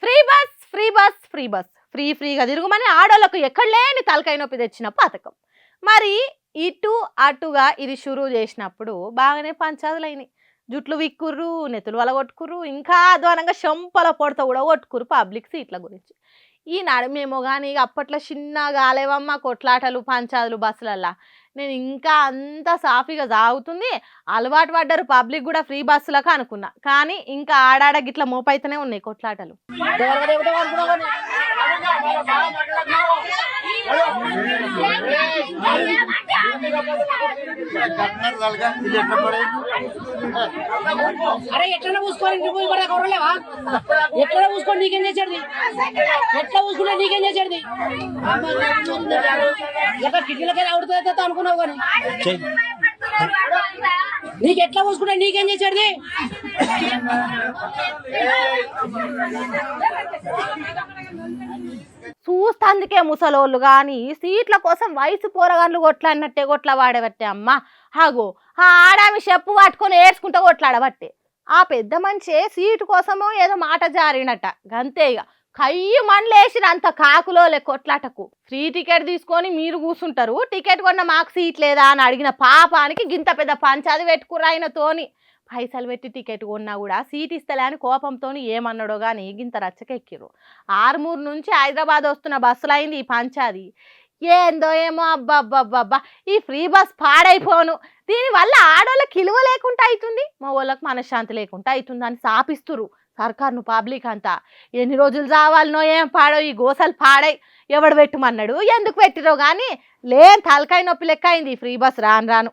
Free bus free bus free bus ఫ్రీగా తిరుగుమని ఆడోళ్ళకు ఎక్కడ లేని తలకాయ నొప్పి తెచ్చిన పథకం. మరి ఇటు అటుగా ఇది షురూ చేసినప్పుడు బాగానే పంచాదులైనాయి. జుట్లు విక్కుర్రు, నెత్తులు వలగొట్టుకుర్రు, ఇంకా అధ్వానంగా శంపల పొడత కూడా కొట్టుకుర్రు పబ్లిక్ సీట్ల గురించి. ఈ నడుమేమో కానీ అప్పట్లో చిన్నగా ఆలేవమ్మ కొట్లాటలు పంచాదులు బస్సులల్లా. నేను ఇంకా అంత సాఫీగా సాగుతుంది, అలవాటు పడ్డారు పబ్లిక్ కూడా ఫ్రీ బస్సులకు అనుకున్నా. కానీ ఇంకా ఆడాడ గిట్ల మోపైతేనే ఉన్నాయి కొట్లాటలు. అరే ఎట్లా పూసుకోవాలి ఎట్లా పూసుకొని నీకేం చేసేది, ఎట్లా పూసుకుంటే నీకేం చేసేది, ఎక్కడ కిటికీలకి అవుతుంది అనుకున్నావు కానీ నీకు ఎట్లా పూసుకుంటే నీకేం చేసేది. చూస్తందుకే ముసలోళ్ళు కానీ సీట్ల కోసం వయసు పోరగాన్లు కొట్లాడినట్టే కొట్ల వాడబట్టే అమ్మ. హాగో ఆ ఆడామి చెప్పు పట్టుకొని ఏడ్చుకుంటూ కొట్లాడబట్టే. ఆ పెద్ద మనిషే సీటు కోసమో ఏదో మాట జారినట్ట గంతే. ఇక కయ్యి మండలేసిన అంత కాకులోలే కొట్లాటకు. ఫ్రీ టికెట్ తీసుకొని మీరు కూర్చుంటారు, టికెట్ కొన్న మాకు సీట్ లేదా అని అడిగిన పాపానికి గింత పెద్ద పంచాది పెట్టుకుర్రు ఆయనతోని. పైసలు పెట్టి టికెట్ కొన్నా కూడా సీట్ ఇస్తలే అని కోపంతో ఏమన్నాడో కానీ గింత రచ్చకెక్కిర్రు. ఆర్మూరు నుంచి హైదరాబాద్ వస్తున్న బస్సులు అయింది ఈ పంచాది. ఏందో ఏమో అబ్బబ్బబ్బబ్బా, ఈ ఫ్రీ బస్ పాడైపోను, దీనివల్ల ఆడోళ్ళకి విలువ లేకుండా అవుతుంది, మా వాళ్ళకి మనశ్శాంతి లేకుండా అవుతుంది అని సాపిస్తురు సర్కార్ను పబ్లిక్ అంతా. ఎన్ని రోజులు చావాలనో ఏం పాడో ఈ గోసలు పాడై. ఎవడు పెట్టుమన్నాడు, ఎందుకు పెట్టిరో కానీ లేని తలకాయ నొప్పి లెక్క అయింది ఈ ఫ్రీ బస్ రాను రాను.